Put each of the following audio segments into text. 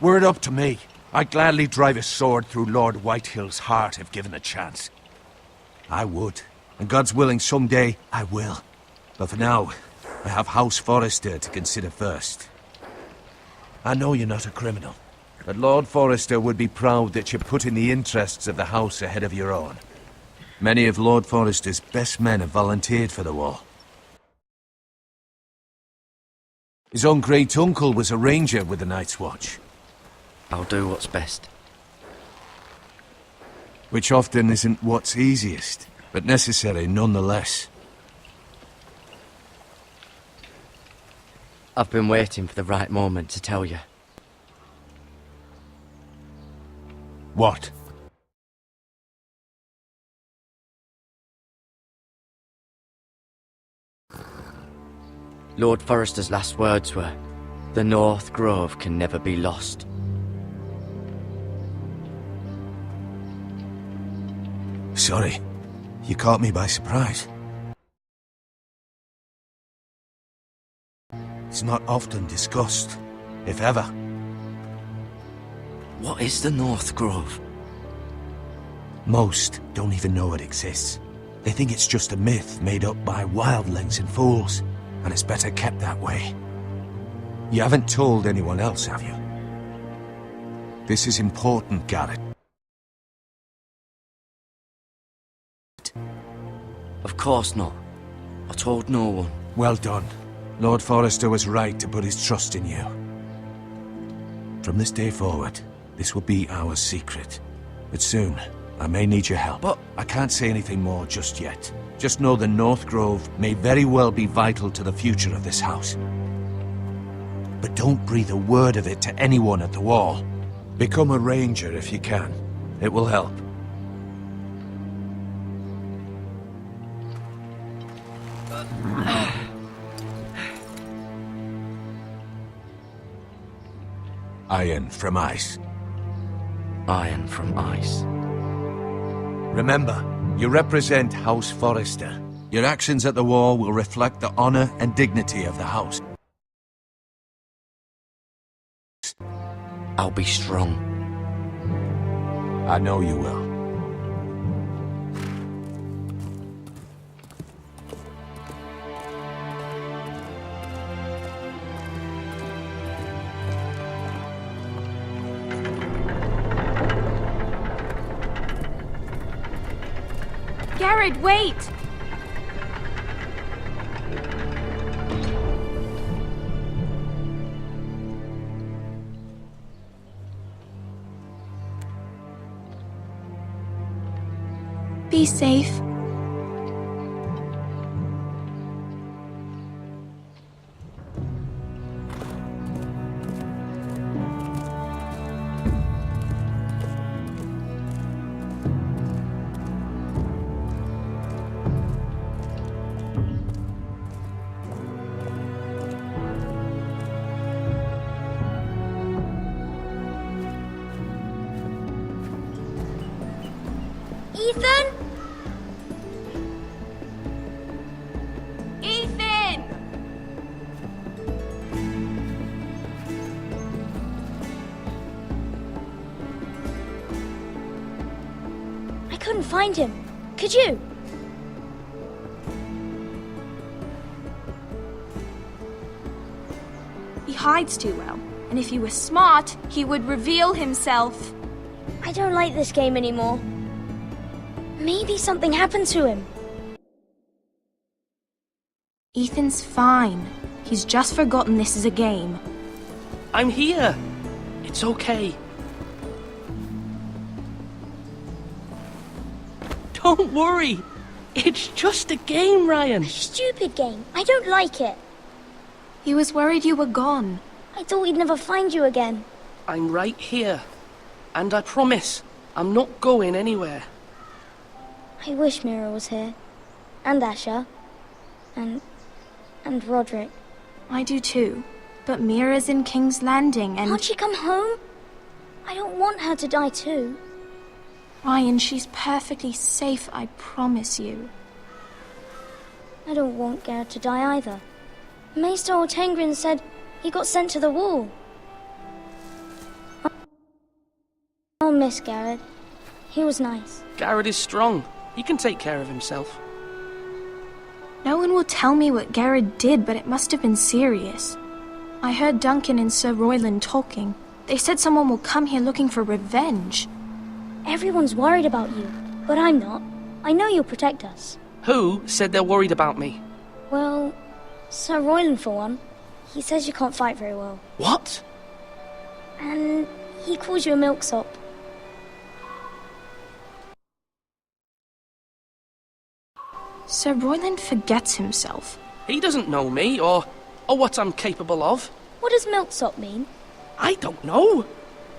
Were it up to me, I'd gladly drive a sword through Lord Whitehill's heart if given the chance. I would, and God's willing someday I will. But for now, I have House Forrester to consider first. I know you're not a criminal, but Lord Forrester would be proud that you're putting the interests of the house ahead of your own. Many of Lord Forrester's best men have volunteered for the war. His own great-uncle was a ranger with the Night's Watch. I'll do what's best. Which often isn't what's easiest, but necessary nonetheless. I've been waiting for the right moment to tell you. What? Lord Forrester's last words were, "The North Grove can never be lost." Sorry, you caught me by surprise. It's not often discussed, if ever. What is the North Grove? Most don't even know it exists. They think it's just a myth made up by wildlings and fools, and it's better kept that way. You haven't told anyone else, have you? This is important, Garrett. Of course not. I told no one. Well done. Lord Forrester was right to put his trust in you. From this day forward, this will be our secret. But soon, I may need your help. But I can't say anything more just yet. Just know the North Grove may very well be vital to the future of this house. But don't breathe a word of it to anyone at the wall. Become a ranger if you can. It will help. Iron from ice. Iron from ice. Remember, you represent House Forrester. Your actions at the war will reflect the honor and dignity of the house. I'll be strong. I know you will. Garrett, wait! Be safe. Ethan? Ethan! I couldn't find him. Could you? He hides too well, and if he was smart, he would reveal himself. I don't like this game anymore. Maybe something happened to him. Ethan's fine. He's just forgotten this is a game. I'm here. It's okay. Don't worry. It's just a game, Ryan. Stupid game. I don't like it. He was worried you were gone. I thought we'd never find you again. I'm right here. And I promise, I'm not going anywhere. I wish Mira was here. And Asher. And Roderick. I do too. But Mira's in King's Landing and... Can't she come home? I don't want her to die too. Ryan, she's perfectly safe, I promise you. I don't want Garrett to die either. Maester Ortengrin said he got sent to the wall. I'll miss Garrett. He was nice. Garrett is strong. He can take care of himself. No one will tell me what Garrett did, but it must have been serious. I heard Duncan and Sir Royland talking. They said someone will come here looking for revenge. Everyone's worried about you, but I'm not. I know you'll protect us. Who said they're worried about me? Well, Sir Royland for one. He says you can't fight very well. What? And he calls you a milksop. Sir Royland forgets himself. He doesn't know me, or what I'm capable of. What does milksop mean? I don't know,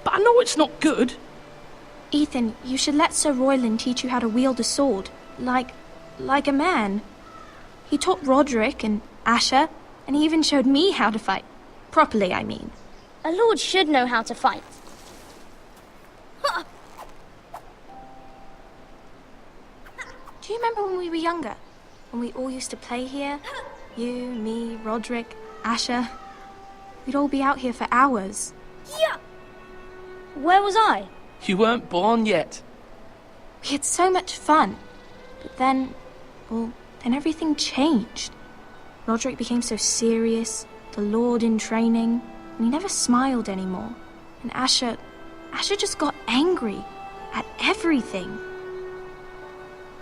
but I know it's not good. Ethan, you should let Sir Royland teach you how to wield a sword. Like a man. He taught Roderick and Asher, and he even showed me how to fight. Properly, I mean. A lord should know how to fight. Do you remember when we were younger? When we all used to play here? You, me, Roderick, Asher. We'd all be out here for hours. Yeah. Where was I? You weren't born yet. We had so much fun. But then everything changed. Roderick became so serious, the Lord in training, and he never smiled anymore. And Asher just got angry at everything.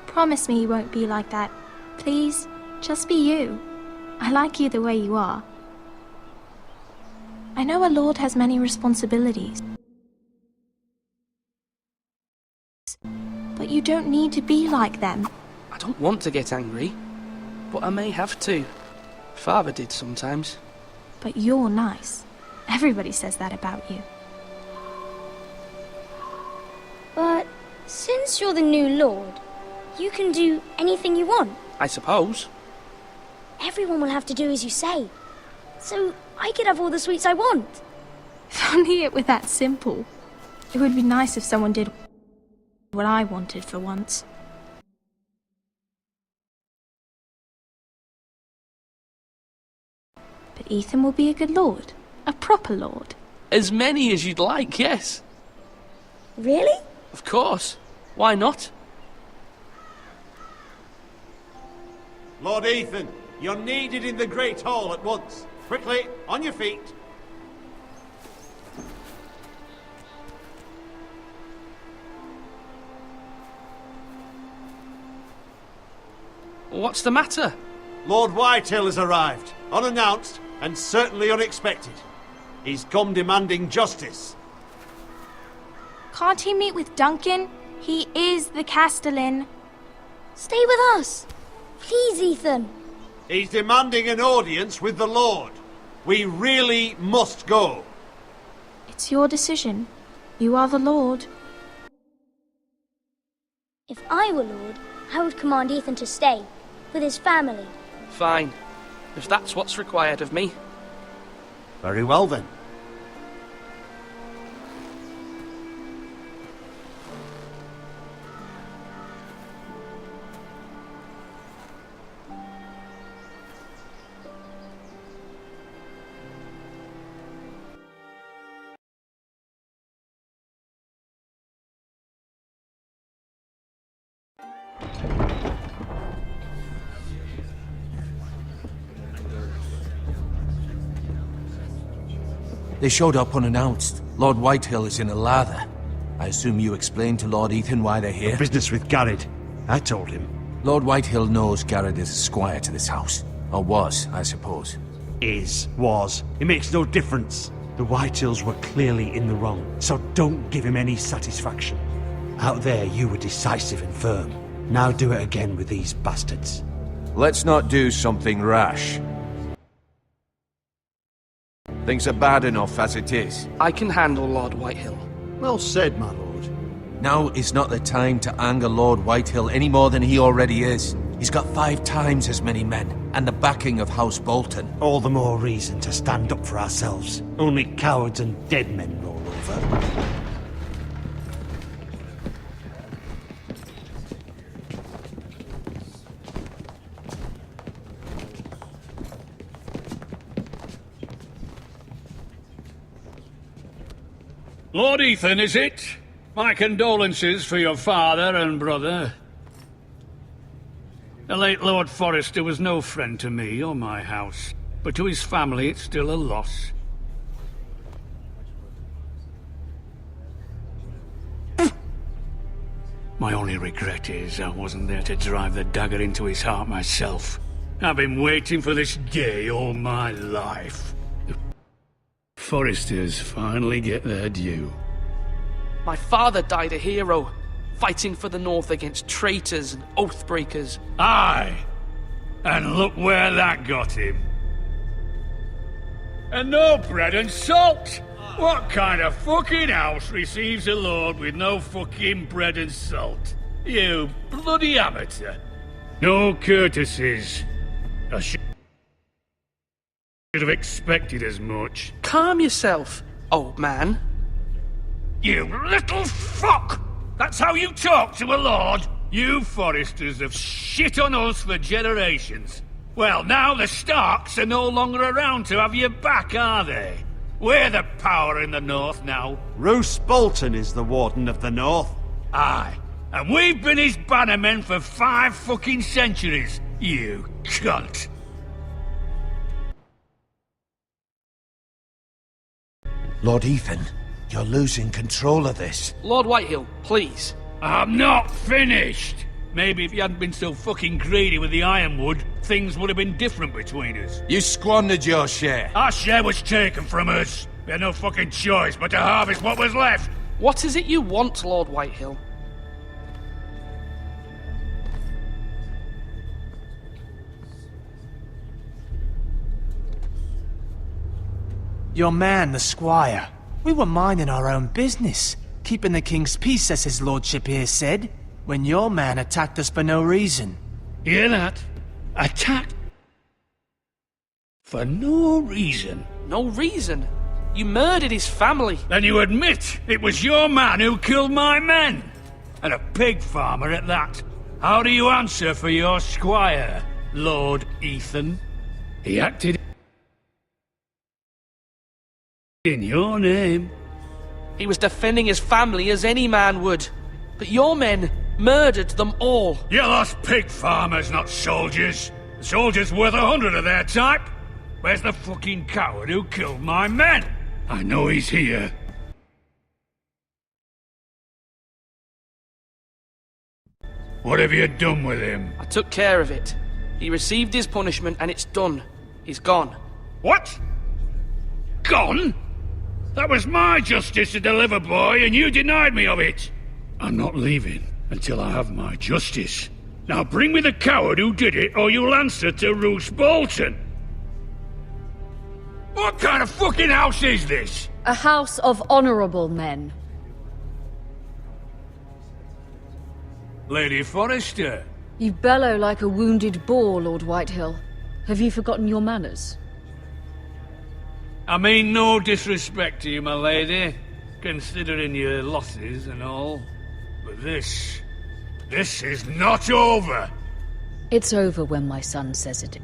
Promise me you won't be like that. Please, just be you. I like you the way you are. I know a lord has many responsibilities. But you don't need to be like them. I don't want to get angry, but I may have to. Father did sometimes. But you're nice. Everybody says that about you. But since you're the new lord, you can do anything you want. I suppose. Everyone will have to do as you say. So I could have all the sweets I want. If only it were that simple. It would be nice if someone did what I wanted for once. But Ethan will be a good lord. A proper lord. As many as you'd like, yes. Really? Of course. Why not? Lord Ethan, you're needed in the Great Hall at once. Quickly, on your feet. What's the matter? Lord Whitehill has arrived, unannounced and certainly unexpected. He's come demanding justice. Can't he meet with Duncan? He is the Castellan. Stay with us. Please, Ethan. He's demanding an audience with the Lord. We really must go. It's your decision. You are the lord. If I were lord, I would command Ethan to stay, with his family. Fine. If that's what's required of me. Very well then. They showed up unannounced. Lord Whitehill is in a lather. I assume you explained to Lord Ethan why they're here? Business with Garrett. I told him. Lord Whitehill knows Garrett is a squire to this house. Or was, I suppose. Was. It makes no difference. The Whitehills were clearly in the wrong, so don't give him any satisfaction. Out there, you were decisive and firm. Now do it again with these bastards. Let's not do something rash. Things are bad enough as it is. I can handle Lord Whitehill. Well said, my lord. Now is not the time to anger Lord Whitehill any more than he already is. He's got 5 times as many men, and the backing of House Bolton. All the more reason to stand up for ourselves. Only cowards and dead men roll over. Lord Ethan, is it? My condolences for your father and brother. The late Lord Forrester was no friend to me or my house, but to his family it's still a loss. My only regret is I wasn't there to drive the dagger into his heart myself. I've been waiting for this day all my life. Forresters finally get their due. My father died a hero, fighting for the North against traitors and oathbreakers. Aye, and look where that got him. And no bread and salt! What kind of fucking house receives a lord with no fucking bread and salt? You bloody amateur. No courtesies. I should have expected as much. Calm yourself, old man. You little fuck! That's how you talk to a lord? You Forresters have shit on us for generations. Well, now the Starks are no longer around to have your back, are they? We're the power in the North now. Roose Bolton is the Warden of the North. Aye, and we've been his bannermen for 5 fucking centuries, you cunt. Lord Ethan, you're losing control of this. Lord Whitehill, please. I'm not finished! Maybe if you hadn't been so fucking greedy with the ironwood, things would have been different between us. You squandered your share. Our share was taken from us. We had no fucking choice but to harvest what was left. What is it you want, Lord Whitehill? Your man, the squire. We were minding our own business, keeping the king's peace, as his lordship here said, when your man attacked us for no reason. Hear that? Attacked? For no reason. No reason? You murdered his family. Then you admit it was your man who killed my men. And a pig farmer at that. How do you answer for your squire, Lord Ethan? He acted in your name. He was defending his family as any man would. But your men murdered them all. You lost pig farmers, not soldiers. The soldiers worth 100 of their type. Where's the fucking coward who killed my men? I know he's here. What have you done with him? I took care of it. He received his punishment and it's done. He's gone. What? Gone? That was my justice to deliver, boy, and you denied me of it. I'm not leaving until I have my justice. Now bring me the coward who did it, or you'll answer to Roose Bolton. What kind of fucking house is this? A house of honourable men. Lady Forrester. You bellow like a wounded boar, Lord Whitehill. Have you forgotten your manners? I mean no disrespect to you, my lady, considering your losses and all. But this is not over. It's over when my son says it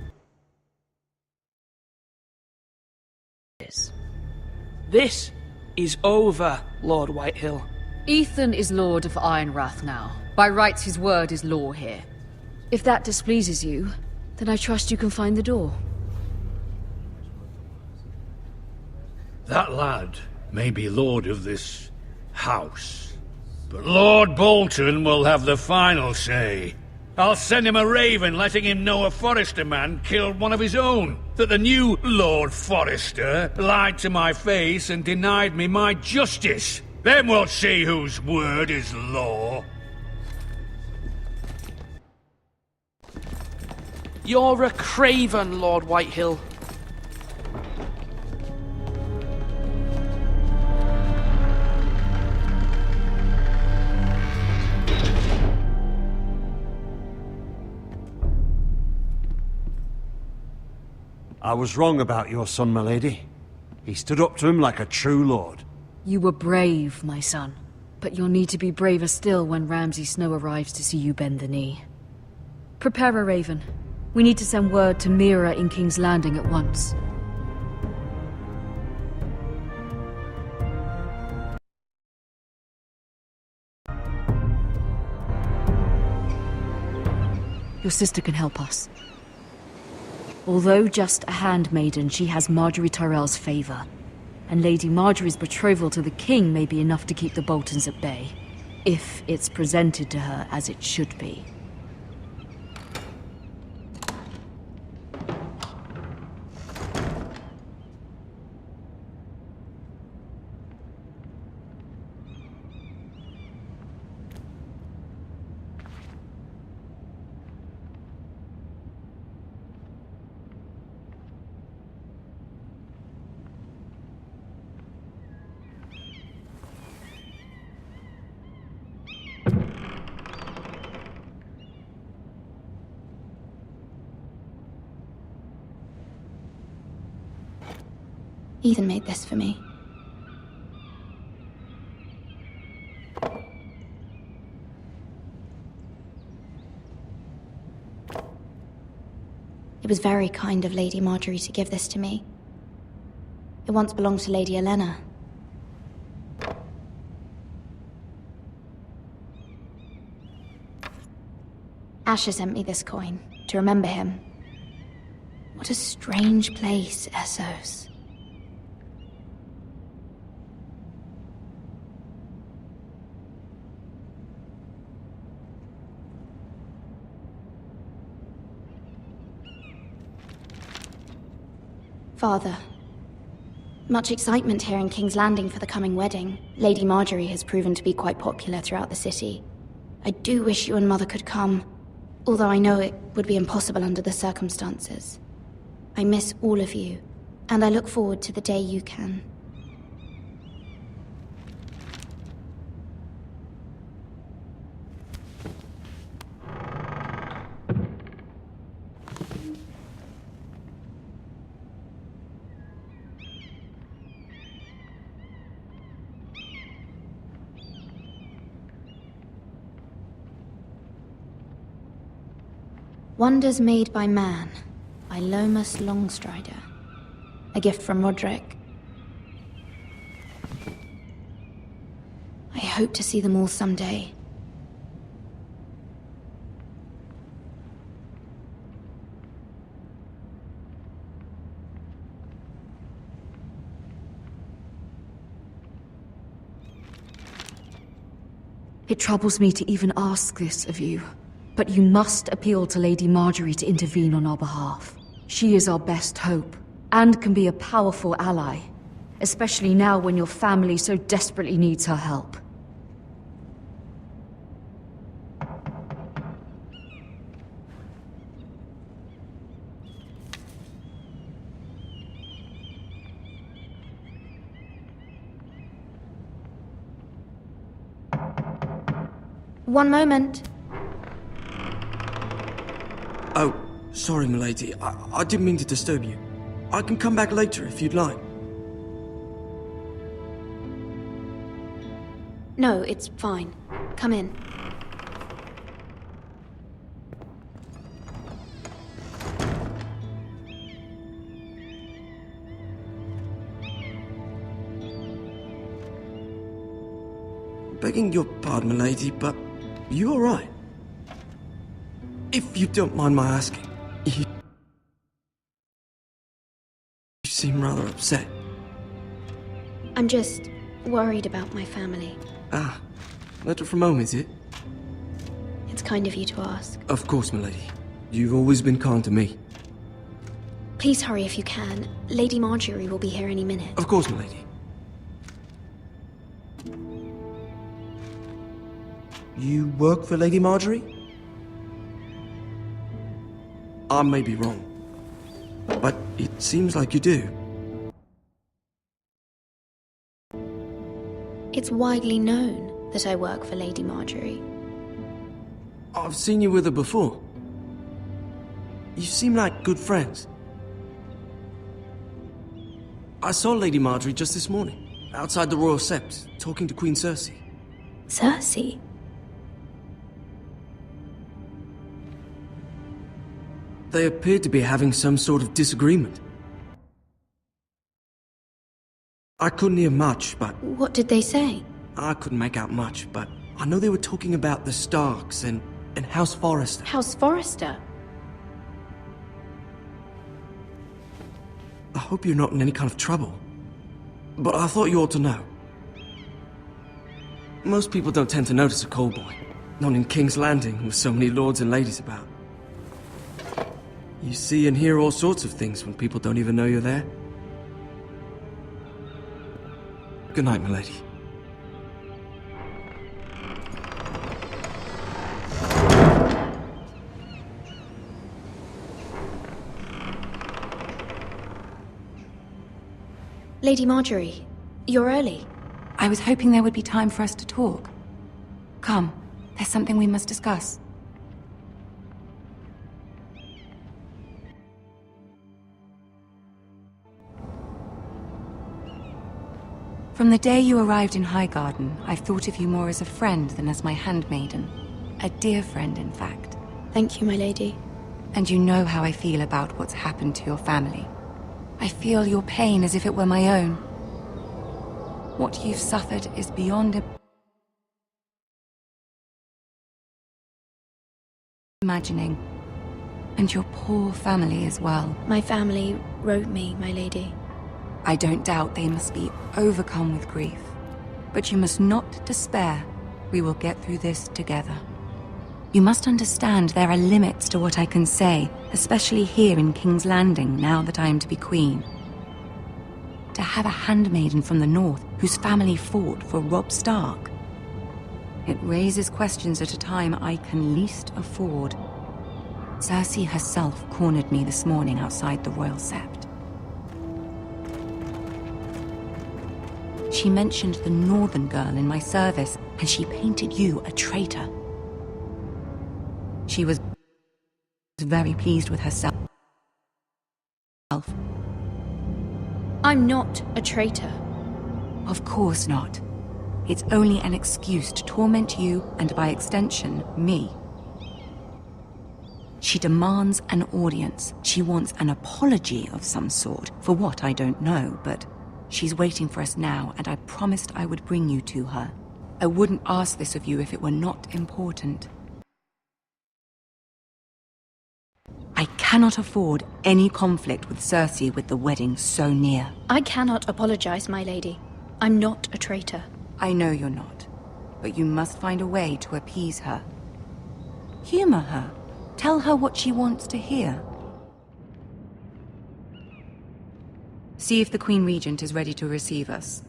is. This is over, Lord Whitehill. Ethan is Lord of Ironrath now. By rights, his word is law here. If that displeases you, then I trust you can find the door. That lad may be lord of this house, but Lord Bolton will have the final say. I'll send him a raven letting him know a Forrester man killed one of his own, that the new Lord Forrester lied to my face and denied me my justice. Then we'll see whose word is law. You're a craven, Lord Whitehill. I was wrong about your son, my lady. He stood up to him like a true lord. You were brave, my son. But you'll need to be braver still when Ramsay Snow arrives to see you bend the knee. Prepare a raven. We need to send word to Mira in King's Landing at once. Your sister can help us. Although just a handmaiden, she has Marjorie Tyrell's favor. And Lady Marjorie's betrothal to the king may be enough to keep the Boltons at bay. If it's presented to her as it should be. Ethan made this for me. It was very kind of Lady Marjorie to give this to me. It once belonged to Lady Elena. Asher sent me this coin to remember him. What a strange place, Essos. Father, much excitement here in King's Landing for the coming wedding. Lady Marjorie has proven to be quite popular throughout the city. I do wish you and Mother could come, although I know it would be impossible under the circumstances. I miss all of you, and I look forward to the day you can. Wonders Made by Man, by Lomas Longstrider. A gift from Roderick. I hope to see them all someday. It troubles me to even ask this of you. But you must appeal to Lady Marjorie to intervene on our behalf. She is our best hope, and can be a powerful ally. Especially now when your family so desperately needs her help. One moment. Oh, sorry, milady. I didn't mean to disturb you. I can come back later if you'd like. No, it's fine. Come in. Begging your pardon, milady, but you all right? If you don't mind my asking, you seem rather upset. I'm just worried about my family. Ah, letter from home, is it? It's kind of you to ask. Of course, milady. You've always been kind to me. Please hurry if you can. Lady Marjorie will be here any minute. Of course, milady. You work for Lady Marjorie? I may be wrong, but it seems like you do. It's widely known that I work for Lady Marjorie. I've seen you with her before. You seem like good friends. I saw Lady Marjorie just this morning, outside the Royal Sept, talking to Queen Cersei. Cersei? They appeared to be having some sort of disagreement. I couldn't hear much, but... What did they say? I couldn't make out much, but I know they were talking about the Starks and in House Forrester. House Forrester? I hope you're not in any kind of trouble. But I thought you ought to know. Most people don't tend to notice a call boy. Not in King's Landing, with so many lords and ladies about. You see and hear all sorts of things when people don't even know you're there. Good night, milady. Lady Marjorie, you're early. I was hoping there would be time for us to talk. Come, there's something we must discuss. From the day you arrived in Highgarden, I've thought of you more as a friend than as my handmaiden. A dear friend, in fact. Thank you, my lady. And you know how I feel about what's happened to your family. I feel your pain as if it were my own. What you've suffered is beyond imagining. And your poor family as well. My family wrote me, my lady. I don't doubt they must be overcome with grief. But you must not despair. We will get through this together. You must understand there are limits to what I can say, especially here in King's Landing, now that I am to be queen. To have a handmaiden from the north whose family fought for Robb Stark. It raises questions at a time I can least afford. Cersei herself cornered me this morning outside the Royal Sept. She mentioned the northern girl in my service, and she painted you a traitor. She was very pleased with herself. I'm not a traitor. Of course not. It's only an excuse to torment you, and by extension, me. She demands an audience. She wants an apology of some sort, for what I don't know, but she's waiting for us now, and I promised I would bring you to her. I wouldn't ask this of you if it were not important. I cannot afford any conflict with Cersei with the wedding so near. I cannot apologize, my lady. I'm not a traitor. I know you're not, but you must find a way to appease her. Humor her. Tell her what she wants to hear. See if the Queen Regent is ready to receive us.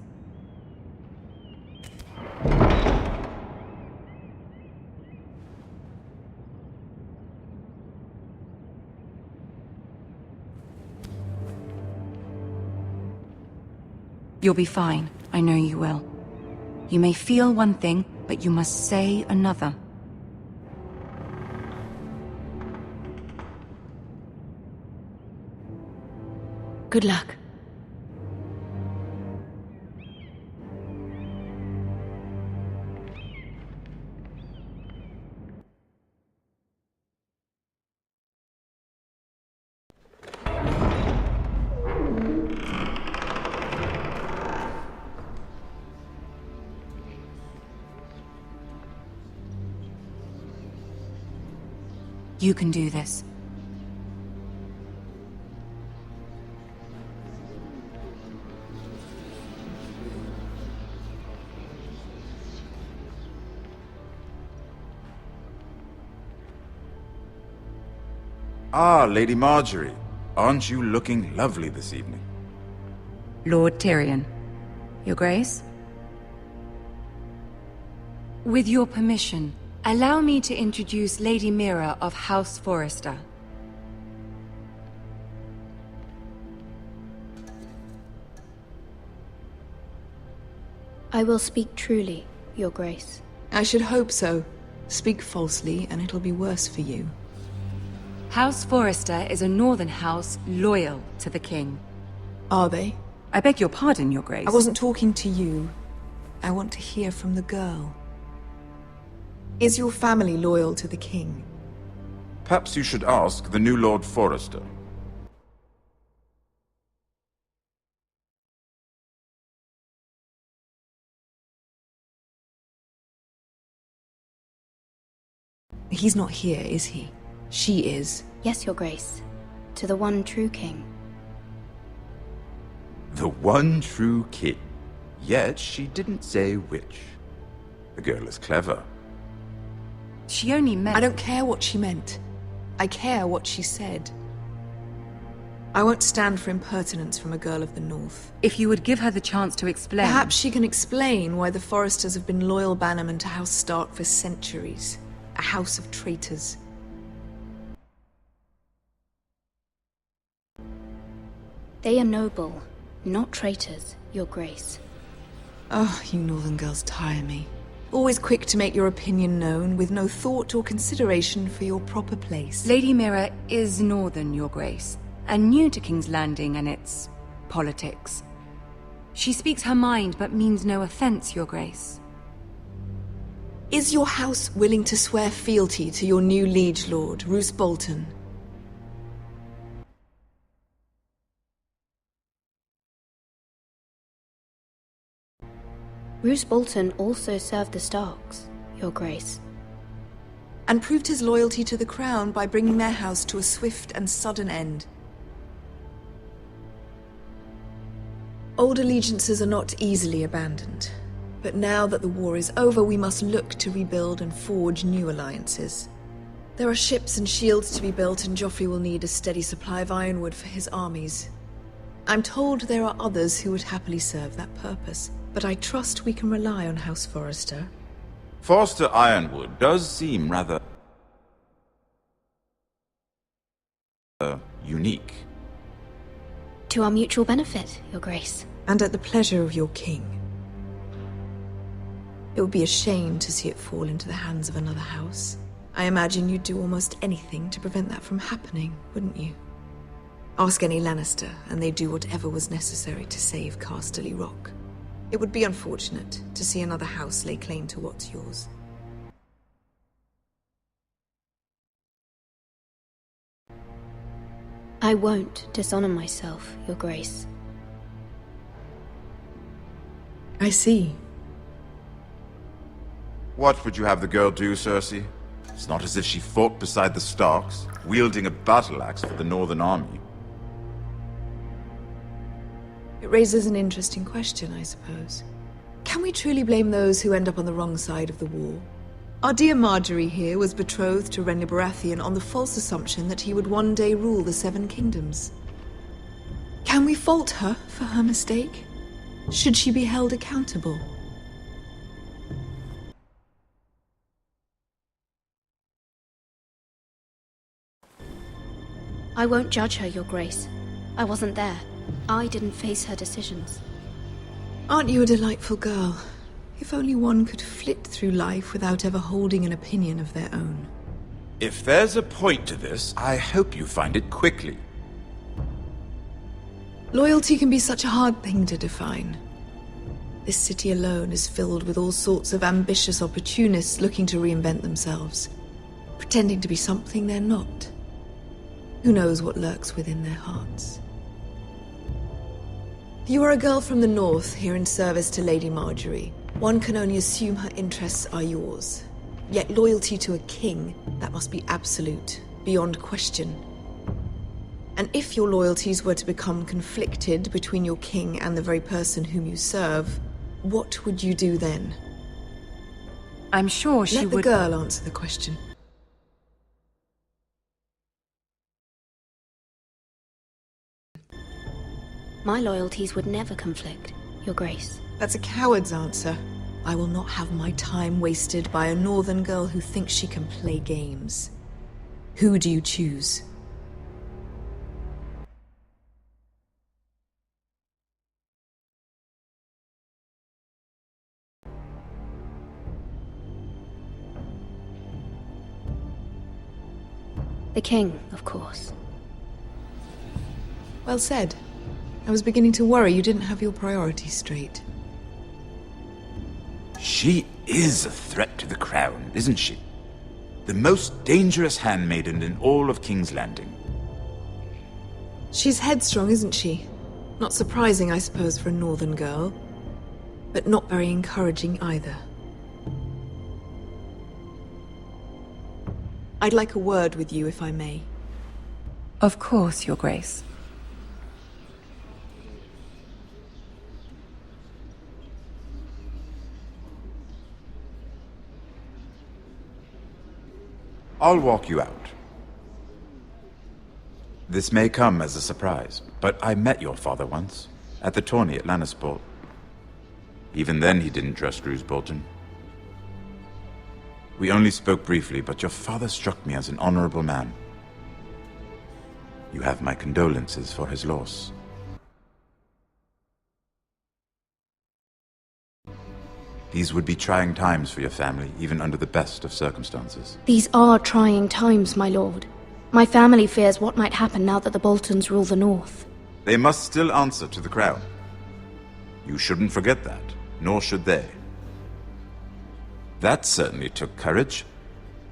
You'll be fine. I know you will. You may feel one thing, but you must say another. Good luck. You can do this. Ah, Lady Marjorie. Aren't you looking lovely this evening? Lord Tyrion. Your Grace? With your permission, allow me to introduce Lady Mira of House Forrester. I will speak truly, Your Grace. I should hope so. Speak falsely, and it'll be worse for you. House Forrester is a northern house loyal to the king. Are they? I beg your pardon, Your Grace. I wasn't talking to you. I want to hear from the girl. Is your family loyal to the king? Perhaps you should ask the new Lord Forrester. He's not here, is he? She is. Yes, Your Grace. To the one true king. The one true king. Yet she didn't say which. The girl is clever. She only meant... I don't care what she meant. I care what she said. I won't stand for impertinence from a girl of the North. If you would give her the chance to explain... Perhaps she can explain why the Foresters have been loyal bannermen to House Stark for centuries. A house of traitors. They are noble, not traitors, Your Grace. Oh, you Northern girls tire me. Always quick to make your opinion known, with no thought or consideration for your proper place. Lady Mira is Northern, Your Grace, and new to King's Landing and its politics. She speaks her mind, but means no offense, Your Grace. Is your house willing to swear fealty to your new liege lord, Roose Bolton? Roose Bolton also served the Starks, Your Grace. And proved his loyalty to the crown by bringing their house to a swift and sudden end. Old allegiances are not easily abandoned. But now that the war is over, we must look to rebuild and forge new alliances. There are ships and shields to be built, and Joffrey will need a steady supply of ironwood for his armies. I'm told there are others who would happily serve that purpose, but I trust we can rely on House Forrester. Forster Ironwood does seem rather... unique. To our mutual benefit, Your Grace. And at the pleasure of your king. It would be a shame to see it fall into the hands of another house. I imagine you'd do almost anything to prevent that from happening, wouldn't you? Ask any Lannister, and they'd do whatever was necessary to save Casterly Rock. It would be unfortunate to see another house lay claim to what's yours. I won't dishonor myself, Your Grace. I see. What would you have the girl do, Cersei? It's not as if she fought beside the Starks, wielding a battle axe for the Northern Army. It raises an interesting question, I suppose. Can we truly blame those who end up on the wrong side of the war? Our dear Marjorie here was betrothed to Renly Baratheon on the false assumption that he would one day rule the Seven Kingdoms. Can we fault her for her mistake? Should she be held accountable? I won't judge her, Your Grace. I wasn't there. I didn't face her decisions. Aren't you a delightful girl? If only one could flit through life without ever holding an opinion of their own. If there's a point to this, I hope you find it quickly. Loyalty can be such a hard thing to define. This city alone is filled with all sorts of ambitious opportunists looking to reinvent themselves, pretending to be something they're not. Who knows what lurks within their hearts? You are a girl from the north, here in service to Lady Marjorie. One can only assume her interests are yours. Yet loyalty to a king, that must be absolute, beyond question. And if your loyalties were to become conflicted between your king and the very person whom you serve, what would you do then? I'm sure she would... Let the girl answer the question. My loyalties would never conflict, Your Grace. That's a coward's answer. I will not have my time wasted by a northern girl who thinks she can play games. Who do you choose? The king, of course. Well said. I was beginning to worry you didn't have your priorities straight. She is a threat to the crown, isn't she? The most dangerous handmaiden in all of King's Landing. She's headstrong, isn't she? Not surprising, I suppose, for a northern girl. But not very encouraging either. I'd like a word with you, if I may. Of course, Your Grace. I'll walk you out. This may come as a surprise, but I met your father once, at the tourney at Lannisport. Even then he didn't trust Roose Bolton. We only spoke briefly, but your father struck me as an honorable man. You have my condolences for his loss. These would be trying times for your family, even under the best of circumstances. These are trying times, my lord. My family fears what might happen now that the Boltons rule the North. They must still answer to the crown. You shouldn't forget that, nor should they. That certainly took courage.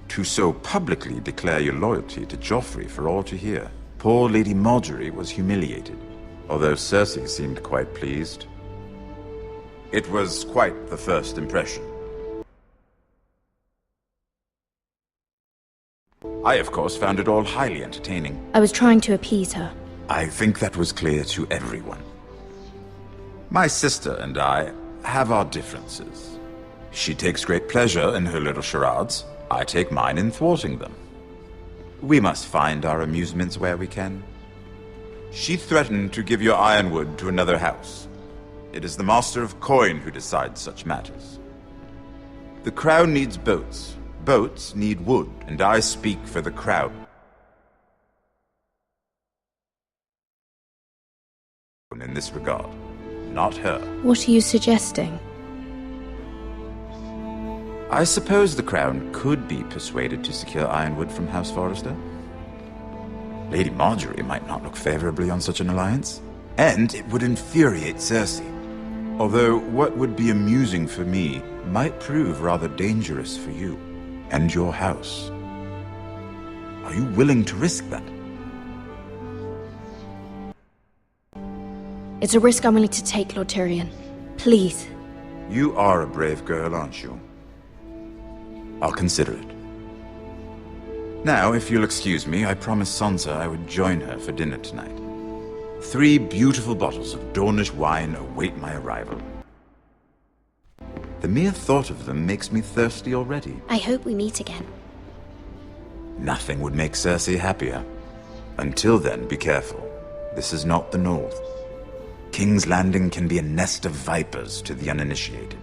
To so publicly declare your loyalty to Joffrey for all to hear. Poor Lady Margaery was humiliated, although Cersei seemed quite pleased. It was quite the first impression. I, of course, found it all highly entertaining. I was trying to appease her. I think that was clear to everyone. My sister and I have our differences. She takes great pleasure in her little charades. I take mine in thwarting them. We must find our amusements where we can. She threatened to give your ironwood to another house. It is the Master of Coin who decides such matters. The crown needs boats. Boats need wood, and I speak for the crown. In this regard, not her. What are you suggesting? I suppose the crown could be persuaded to secure ironwood from House Forrester. Lady Margaery might not look favorably on such an alliance, and it would infuriate Cersei. Although what would be amusing for me might prove rather dangerous for you and your house. Are you willing to risk that? It's a risk I'm willing to take, Lord Tyrion. Please. You are a brave girl, aren't you? I'll consider it. Now, if you'll excuse me, I promised Sansa I would join her for dinner tonight. 3 beautiful bottles of Dornish wine await my arrival. The mere thought of them makes me thirsty already. I hope we meet again. Nothing would make Cersei happier. Until then, be careful. This is not the North. King's Landing can be a nest of vipers to the uninitiated.